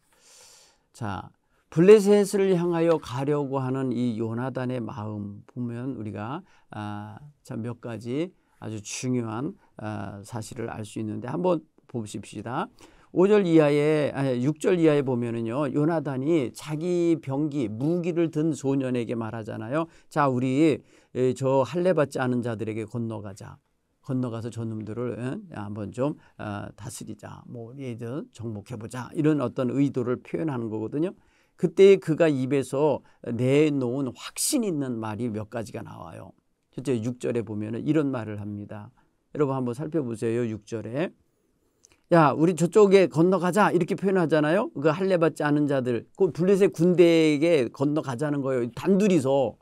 자, 블레셋을 향하여 가려고 하는 이 요나단의 마음 보면 우리가 몇 가지 아주 중요한 사실을 알 수 있는데 한번 보십시다. 5절 이하에 6절 이하에 보면은요, 요나단이 자기 병기 무기를 든 소년에게 말하잖아요. 자, 우리 저 할례 받지 않은 자들에게 건너가서 저놈들을 한번 좀 다스리자, 뭐 얘들 정복해보자, 이런 어떤 의도를 표현하는 거거든요. 그때 그가 입에서 내놓은 확신 있는 말이 몇 가지가 나와요. 실제 6절에 보면은 이런 말을 합니다. 여러분 한번 살펴보세요. 6절에 야, 우리 저쪽에 건너가자 이렇게 표현하잖아요. 그 할례 받지 않은 자들, 그 블레셋 군대에게 건너가자는 거예요. 단둘이서.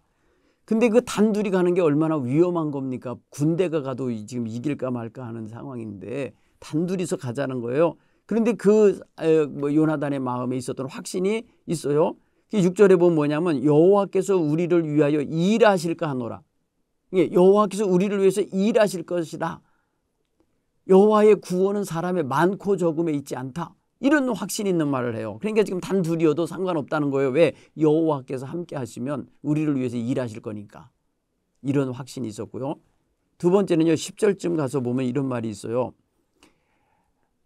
근데 그 단둘이 가는 게 얼마나 위험한 겁니까? 군대가 가도 지금 이길까 말까 하는 상황인데 단둘이서 가자는 거예요. 그런데 그 요나단의 마음에 있었던 확신이 있어요. 6절에 보면 뭐냐면 여호와께서 우리를 위하여 일하실까 하노라. 여호와께서 우리를 위해서 일하실 것이다. 여호와의 구원은 사람의 많고 적음에 있지 않다. 이런 확신 있는 말을 해요. 그러니까 지금 단둘이어도 상관없다는 거예요. 왜? 여호와께서 함께 하시면 우리를 위해서 일하실 거니까. 이런 확신이 있었고요. 두 번째는요, 10절쯤 가서 보면 이런 말이 있어요.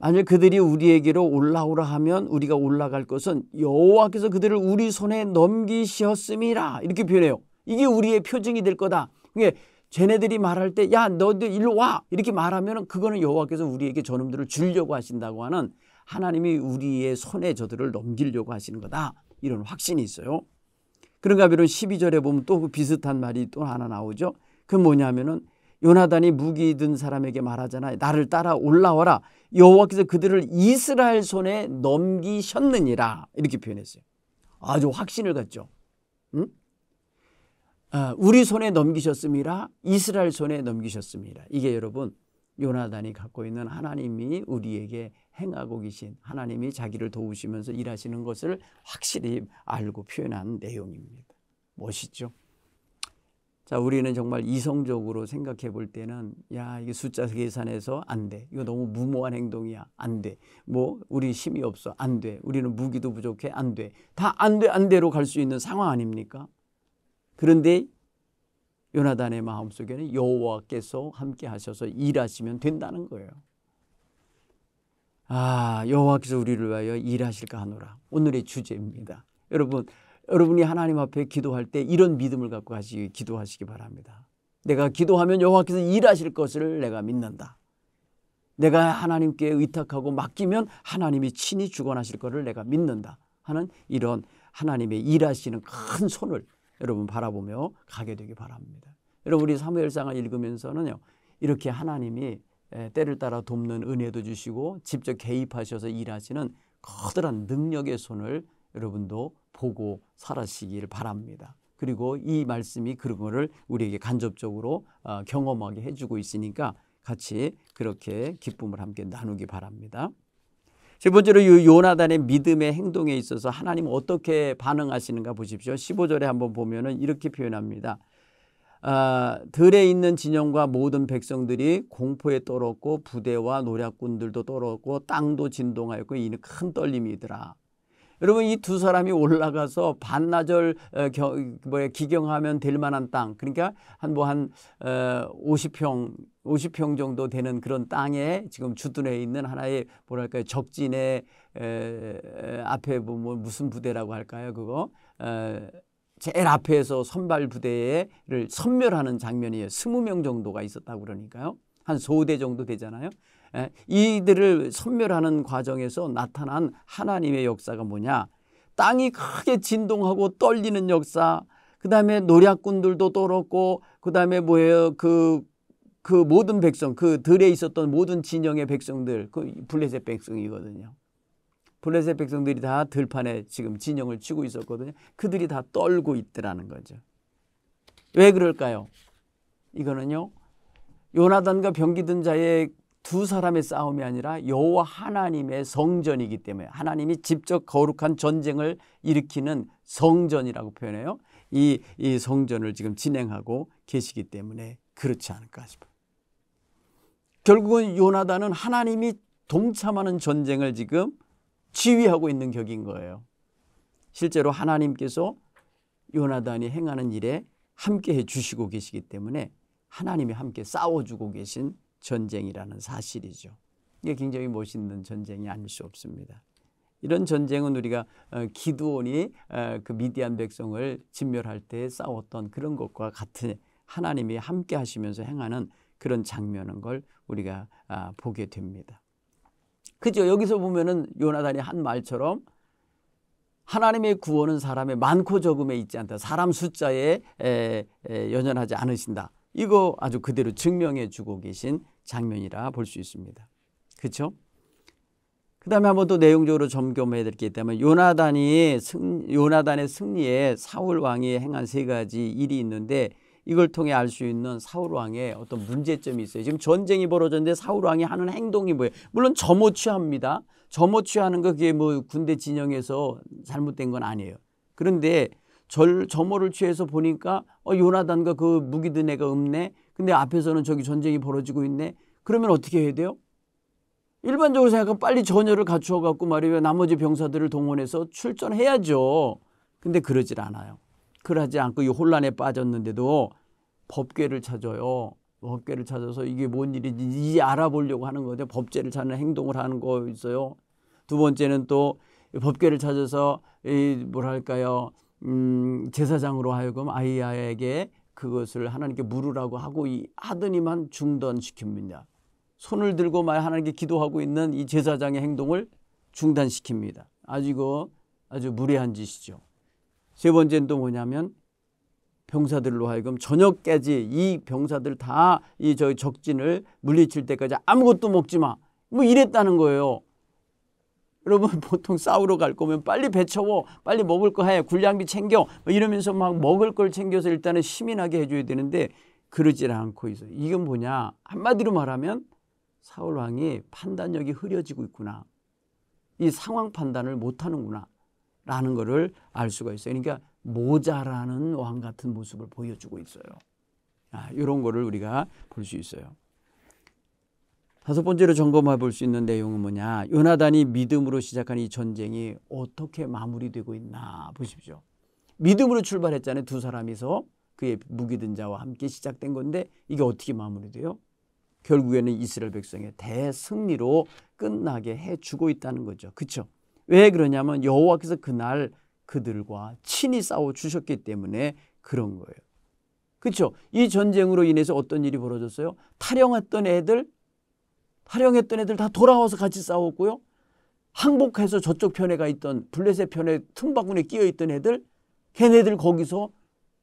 만약 그들이 우리에게로 올라오라 하면 우리가 올라갈 것은 여호와께서 그들을 우리 손에 넘기셨음이라. 이렇게 표현해요. 이게 우리의 표징이 될 거다. 이게 쟤네들이 말할 때 야 너희들 일로 와 이렇게 말하면 그거는 여호와께서 우리에게 저놈들을 주려고 하신다고 하는 하나님이 우리의 손에 저들을 넘기려고 하시는 거다. 이런 확신이 있어요. 그런가 하면 12절에 보면 또 그 비슷한 말이 또 하나 나오죠. 그 뭐냐면은 요나단이 무기 든 사람에게 말하잖아요. 나를 따라 올라와라. 여호와께서 그들을 이스라엘 손에 넘기셨느니라. 이렇게 표현했어요. 아주 확신을 갖죠. 응? 우리 손에 넘기셨음이라. 이스라엘 손에 넘기셨음이라. 이게 여러분 요나단이 갖고 있는 하나님이 우리에게 행하고 계신 하나님이 자기를 도우시면서 일하시는 것을 확실히 알고 표현한 내용입니다. 멋있죠? 자, 우리는 정말 이성적으로 생각해 볼 때는 야, 이게 숫자 계산해서 안 돼. 이거 너무 무모한 행동이야. 안 돼. 뭐 우리 힘이 없어. 안 돼. 우리는 무기도 부족해. 안 돼. 다 안 돼, 안 돼로 갈 수 있는 상황 아닙니까? 그런데 요나단의 마음속에는 여호와께서 함께 하셔서 일하시면 된다는 거예요. 아, 여호와께서 우리를 위하여 일하실까 하노라. 오늘의 주제입니다. 여러분이 하나님 앞에 기도할 때 이런 믿음을 갖고 기도하시기 바랍니다. 내가 기도하면 여호와께서 일하실 것을 내가 믿는다. 내가 하나님께 의탁하고 맡기면 하나님이 친히 주관하실 것을 내가 믿는다 하는 이런 하나님의 일하시는 큰 손을 여러분 바라보며 가게 되기 바랍니다. 여러분 우리 사무엘상을 읽으면서는요. 이렇게 하나님이 때를 따라 돕는 은혜도 주시고 직접 개입하셔서 일하시는 커다란 능력의 손을 여러분도 보고 살아시길 바랍니다. 그리고 이 말씀이 그런 거를 우리에게 간접적으로 경험하게 해주고 있으니까 같이 그렇게 기쁨을 함께 나누기 바랍니다. 세 번째로 이 요나단의 믿음의 행동에 있어서 하나님은 어떻게 반응하시는가 보십시오. 15절에 한번 보면은 이렇게 표현합니다. 들에 있는 진영과 모든 백성들이 공포에 떨었고 부대와 노략군들도 떨었고 땅도 진동하였고 이는 큰 떨림이더라. 여러분 이 두 사람이 올라가서 반나절 기경하면 될 만한 땅, 그러니까 한 50평 정도 되는 그런 땅에 지금 주둔해 있는 하나의 뭐랄까요 적진의 앞에 보면 무슨 부대라고 할까요? 그거 제일 앞에서 선발 부대를 섬멸하는 장면이에요. 20명 정도가 있었다고 그러니까요. 한 소대 정도 되잖아요. 이들을 섬멸하는 과정에서 나타난 하나님의 역사가 뭐냐? 땅이 크게 진동하고 떨리는 역사. 그다음에 노략군들도 떨었고, 그다음에 뭐예요? 그 모든 백성, 그 들에 있었던 모든 진영의 백성들, 그 블레셋 백성이거든요. 블레셋 백성들이 다 들판에 지금 진영을 치고 있었거든요. 그들이 다 떨고 있더라는 거죠. 왜 그럴까요? 이거는요. 요나단과 병기 든 자의 두 사람의 싸움이 아니라 여호와 하나님의 성전이기 때문에 하나님이 직접 거룩한 전쟁을 일으키는 성전이라고 표현해요. 이 성전을 지금 진행하고 계시기 때문에 그렇지 않을까 싶어요. 결국은 요나단은 하나님이 동참하는 전쟁을 지금 지휘하고 있는 격인 거예요. 실제로 하나님께서 요나단이 행하는 일에 함께 해 주시고 계시기 때문에 하나님이 함께 싸워주고 계신 전쟁이라는 사실이죠. 이게 굉장히 멋있는 전쟁이 아닐 수 없습니다. 이런 전쟁은 우리가 기드온이 그 미디안 백성을 진멸할 때 싸웠던 그런 것과 같은 하나님이 함께 하시면서 행하는 그런 장면인 걸 우리가 보게 됩니다. 그죠? 여기서 보면은 요나단이 한 말처럼 하나님의 구원은 사람의 많고 적음에 있지 않다. 사람 숫자에 연연하지 않으신다. 이거 아주 그대로 증명해 주고 계신 장면이라 볼 수 있습니다. 그렇죠? 그 다음에 한번 또 내용적으로 점검해야 될 게 있다면 요나단의 승리에 사울 왕이 행한 세 가지 일이 있는데 이걸 통해 알 수 있는 사울 왕의 어떤 문제점이 있어요. 지금 전쟁이 벌어졌는데 사울 왕이 하는 행동이 뭐예요? 물론 점호 취합니다. 점호 취하는 거 그게 뭐 군대 진영에서 잘못된 건 아니에요. 그런데 점호를 취해서 보니까 요나단과 그 무기 든 애가 없네. 근데 앞에서는 저기 전쟁이 벌어지고 있네. 그러면 어떻게 해야 돼요? 일반적으로 생각하면 빨리 전열을 갖추어 갖고 말이에요. 나머지 병사들을 동원해서 출전해야죠. 근데 그러질 않아요. 그러지 않고 이 혼란에 빠졌는데도 법궤를 찾아요. 법궤를 찾아서 이게 뭔 일인지 이제 알아보려고 하는 거죠. 법제를 찾는 행동을 하는 거 있어요. 두 번째는 또 법궤를 찾아서 뭐랄까요, 제사장으로 하여금 아이야에게 그것을 하나님께 물으라고 하고 하더니만 중단시킵니다. 손을 들고 막 하나님께 기도하고 있는 이 제사장의 행동을 중단시킵니다. 아주 무례한 짓이죠. 세 번째는 또 뭐냐면 병사들로 하여금 저녁까지 이 병사들 다 이 적진을 물리칠 때까지 아무것도 먹지 마. 뭐 이랬다는 거예요. 여러분 보통 싸우러 갈 거면 빨리 배 채워, 빨리 먹을 거 해, 군량비 챙겨 뭐 이러면서 막 먹을 걸 챙겨서 일단은 시민하게 해줘야 되는데 그러질 않고 있어요. 이건 뭐냐? 한마디로 말하면 사울 왕이 판단력이 흐려지고 있구나. 이 상황 판단을 못하는구나 라는 것을 알 수가 있어요. 그러니까 모자라는 왕 같은 모습을 보여주고 있어요. 이런 거를 우리가 볼 수 있어요. 다섯 번째로 점검해 볼 수 있는 내용은 뭐냐? 요나단이 믿음으로 시작한 이 전쟁이 어떻게 마무리되고 있나 보십시오. 믿음으로 출발했잖아요. 두 사람이서 그의 무기든 자와 함께 시작된 건데 이게 어떻게 마무리돼요? 결국에는 이스라엘 백성의 대승리로 끝나게 해주고 있다는 거죠. 그렇죠? 왜 그러냐면 여호와께서 그날 그들과 친히 싸워주셨기 때문에 그런 거예요. 그렇죠? 이 전쟁으로 인해서 어떤 일이 벌어졌어요? 탈영했던 애들 다 돌아와서 같이 싸웠고요. 항복해서 저쪽 편에 가 있던 블레셋 편에 틈바구니에 끼어 있던 애들, 걔네들 거기서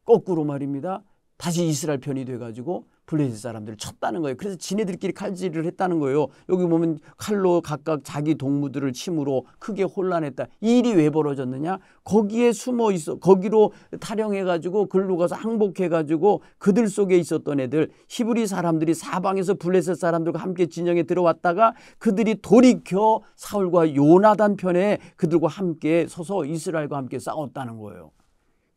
거꾸로 말입니다. 다시 이스라엘 편이 돼가지고 블레셋 사람들을 쳤다는 거예요. 그래서 지네들끼리 칼질을 했다는 거예요. 여기 보면 칼로 각각 자기 동무들을 침으로 크게 혼란했다. 이 일이 왜 벌어졌느냐? 거기에 숨어 있어. 거기로 탈영해가지고 글로 가서 항복해가지고 그들 속에 있었던 애들, 히브리 사람들이 사방에서 블레셋 사람들과 함께 진영에 들어왔다가 그들이 돌이켜 사울과 요나단 편에 그들과 함께 서서 이스라엘과 함께 싸웠다는 거예요.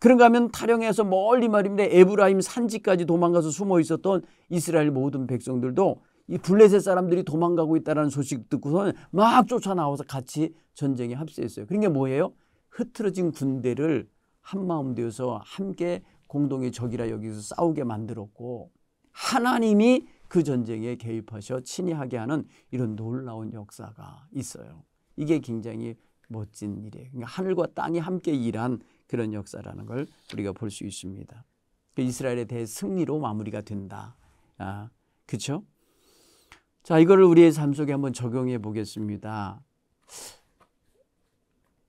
그런가 하면 탈영해서 멀리 말입니다. 에브라임 산지까지 도망가서 숨어 있었던 이스라엘 모든 백성들도 이 블레셋 사람들이 도망가고 있다는 소식 듣고서는 막 쫓아나와서 같이 전쟁에 합세했어요. 그러니까 뭐예요? 흐트러진 군대를 한마음 되어서 함께 공동의 적이라 여기서 싸우게 만들었고 하나님이 그 전쟁에 개입하셔 친히 하게 하는 이런 놀라운 역사가 있어요. 이게 굉장히 멋진 일이에요. 그러니까 하늘과 땅이 함께 일한 그런 역사라는 걸 우리가 볼 수 있습니다. 이스라엘에 대해 승리로 마무리가 된다. 그렇죠? 자, 이거를 우리의 삶 속에 한번 적용해 보겠습니다.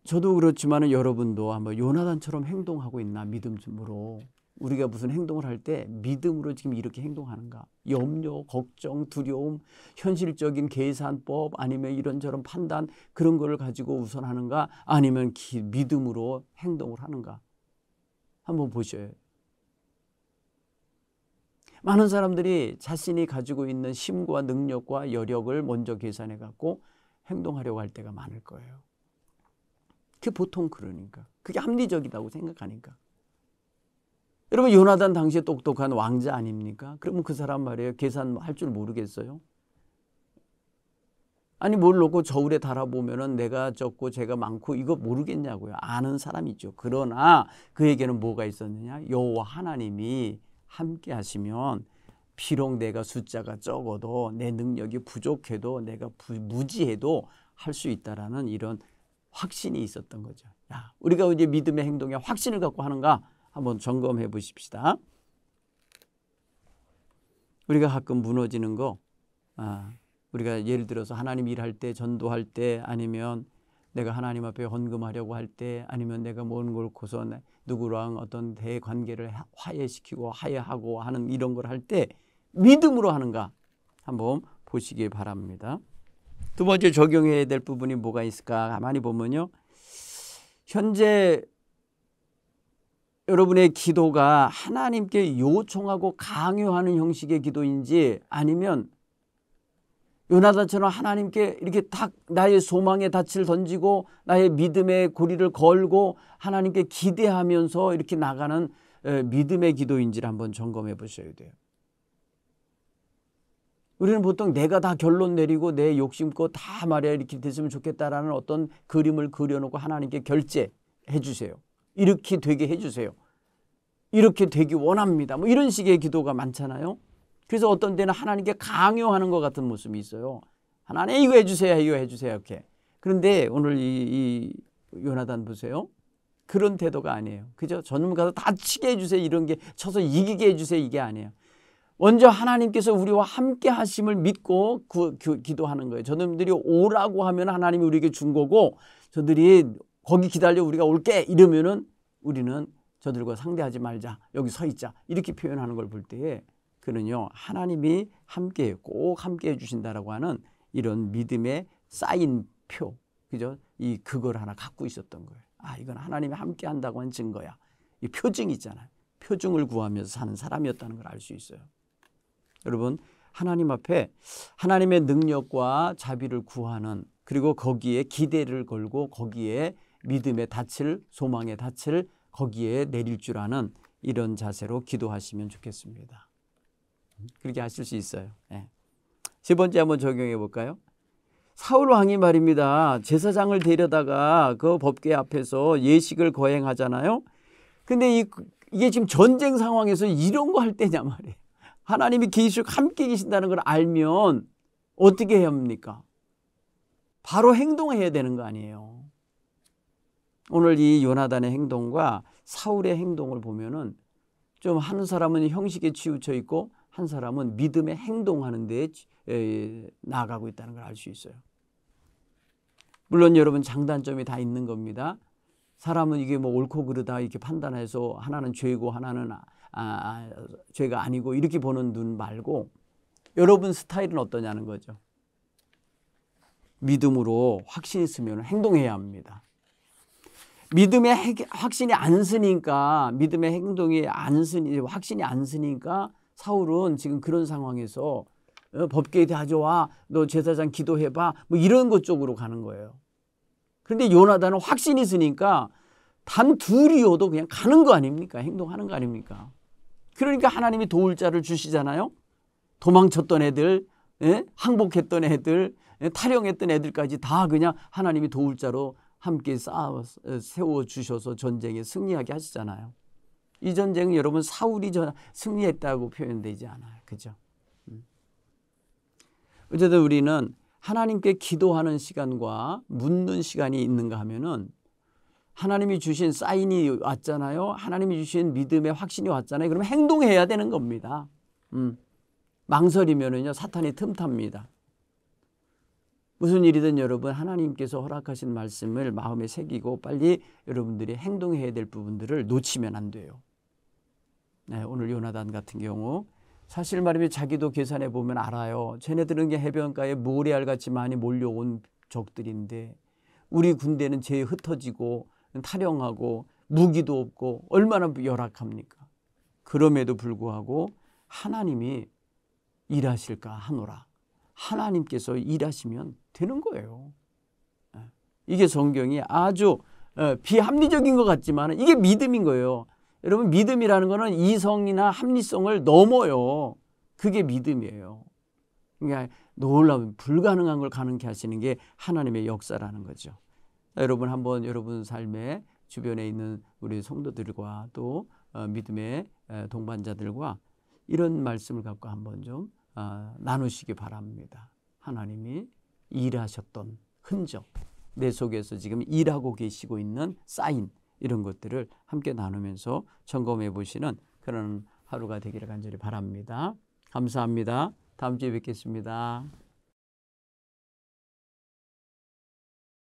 저도 그렇지만 여러분도 한번 요나단처럼 행동하고 있나? 믿음으로. 우리가 무슨 행동을 할 때 믿음으로 지금 이렇게 행동하는가? 염려, 걱정, 두려움, 현실적인 계산법 아니면 이런저런 판단 그런 걸 가지고 우선하는가? 아니면 믿음으로 행동을 하는가? 한번 보셔요. 많은 사람들이 자신이 가지고 있는 힘과 능력과 여력을 먼저 계산해 갖고 행동하려고 할 때가 많을 거예요. 그게 보통 그러니까. 그게 합리적이라고 생각하니까. 여러분 요나단 당시에 똑똑한 왕자 아닙니까? 그러면 그 사람 말이에요. 계산할 줄 모르겠어요? 아니 뭘 놓고 저울에 달아보면은 내가 적고 제가 많고 이거 모르겠냐고요. 아는 사람이죠. 그러나 그에게는 뭐가 있었느냐? 여호와 하나님이 함께 하시면 비록 내가 숫자가 적어도 내 능력이 부족해도 내가 무지해도 할 수 있다라는 이런 확신이 있었던 거죠. 야, 우리가 이제 믿음의 행동에 확신을 갖고 하는가? 한번 점검해 보십시다. 우리가 가끔 무너지는 거, 우리가 예를 들어서 하나님 일할 때, 전도할 때, 아니면 내가 하나님 앞에 헌금하려고 할 때, 아니면 내가 먼 걸 고서 누구랑 어떤 대관계를 화해시키고 화해하고 하는 이런 걸 할 때 믿음으로 하는가? 한번 보시기 바랍니다. 두 번째 적용해야 될 부분이 뭐가 있을까? 가만히 보면요. 현재 여러분의 기도가 하나님께 요청하고 강요하는 형식의 기도인지 아니면 요나단처럼 하나님께 이렇게 딱 나의 소망의 닻을 던지고 나의 믿음의 고리를 걸고 하나님께 기대하면서 이렇게 나가는 믿음의 기도인지를 한번 점검해 보셔야 돼요. 우리는 보통 내가 다 결론 내리고 내 욕심껏 다 말이야 이렇게 됐으면 좋겠다라는 어떤 그림을 그려놓고 하나님께 결제해 주세요. 이렇게 되게 해주세요. 이렇게 되기 원합니다. 뭐 이런 식의 기도가 많잖아요. 그래서 어떤 때는 하나님께 강요하는 것 같은 모습이 있어요. 하나님 이거 해주세요, 이거 해주세요 이렇게. 그런데 오늘 이 요나단 보세요. 그런 태도가 아니에요. 그죠? 저놈 가서 다치게 해주세요. 이런 게 쳐서 이기게 해주세요. 이게 아니에요. 먼저 하나님께서 우리와 함께 하심을 믿고 기도하는 거예요. 저놈들이 오라고 하면 하나님이 우리에게 준 거고, 저들이 거기 기다려 우리가 올게 이러면은 우리는 저들과 상대하지 말자. 여기 서 있자. 이렇게 표현하는 걸 볼 때에 그는요, 하나님이 함께 꼭 함께 해주신다라고 하는 이런 믿음의 쌓인 표, 그죠? 그걸 하나 갖고 있었던 거예요. 아, 이건 하나님이 함께 한다고 한 증거야. 이 표징 있잖아요. 표징을 구하면서 사는 사람이었다는 걸 알 수 있어요. 여러분, 하나님 앞에 하나님의 능력과 자비를 구하는, 그리고 거기에 기대를 걸고 거기에 믿음의 닻을, 소망의 닻을 거기에 내릴 줄 아는 이런 자세로 기도하시면 좋겠습니다. 그렇게 하실 수 있어요. 네. 세 번째 한번 적용해 볼까요? 사울 왕이 말입니다. 제사장을 데려다가 그 법궤 앞에서 예식을 거행하잖아요. 근데 이게 지금 전쟁 상황에서 이런 거 할 때냐 말이에요. 하나님이 계속 함께 계신다는 걸 알면 어떻게 해야 합니까? 바로 행동해야 되는 거 아니에요. 오늘 이 요나단의 행동과 사울의 행동을 보면은 좀 한 사람은 형식에 치우쳐 있고 한 사람은 믿음의 행동하는 데 나아가고 있다는 걸 알 수 있어요. 물론 여러분 장단점이 다 있는 겁니다. 사람은 이게 뭐 옳고 그르다 이렇게 판단해서 하나는 죄고 하나는 죄가 아니고 이렇게 보는 눈 말고 여러분 스타일은 어떠냐는 거죠. 믿음으로 확신이 있으면 행동해야 합니다. 믿음의 확신이 안 쓰니까, 믿음의 행동이 확신이 안 쓰니까 사울은 지금 그런 상황에서 법궤에 가져와, 너 제사장 기도해봐, 뭐 이런 것 쪽으로 가는 거예요. 그런데 요나단은 확신이 있으니까 단 둘이어도 그냥 가는 거 아닙니까? 행동하는 거 아닙니까? 그러니까 하나님이 도울 자를 주시잖아요. 도망쳤던 애들, 항복했던 애들, 탈영했던 애들까지 다 그냥 하나님이 도울 자로 함께 세워주셔서 전쟁에 승리하게 하시잖아요. 이 전쟁은 여러분 사울이 승리했다고 표현되지 않아요. 그죠? 어쨌든 우리는 하나님께 기도하는 시간과 묻는 시간이 있는가 하면은 하나님이 주신 사인이 왔잖아요. 하나님이 주신 믿음의 확신이 왔잖아요. 그러면 행동해야 되는 겁니다. 망설이면은요, 사탄이 틈탑니다. 무슨 일이든 여러분 하나님께서 허락하신 말씀을 마음에 새기고 빨리 여러분들이 행동해야 될 부분들을 놓치면 안 돼요. 네, 오늘 요나단 같은 경우 사실 말이면 자기도 계산해 보면 알아요. 쟤네들은 게 해변가에 모래알같이 많이 몰려온 적들인데 우리 군대는 제일 흩어지고 탈영하고 무기도 없고 얼마나 열악합니까? 그럼에도 불구하고 하나님이 일하실까 하노라. 하나님께서 일하시면 되는 거예요. 이게 성경이 아주 비합리적인 것 같지만 이게 믿음인 거예요. 여러분 믿음이라는 거는 이성이나 합리성을 넘어요. 그게 믿음이에요. 그러니까 놀라운 불가능한 걸 가능케 하시는 게 하나님의 역사라는 거죠. 여러분 한번 여러분 삶에 주변에 있는 우리 성도들과 또 믿음의 동반자들과 이런 말씀을 갖고 한번 좀 나누시기 바랍니다. 하나님이 일하셨던 흔적, 내 속에서 지금 일하고 계시고 있는 사인, 이런 것들을 함께 나누면서 점검해 보시는 그런 하루가 되기를 간절히 바랍니다. 감사합니다. 다음 주에 뵙겠습니다.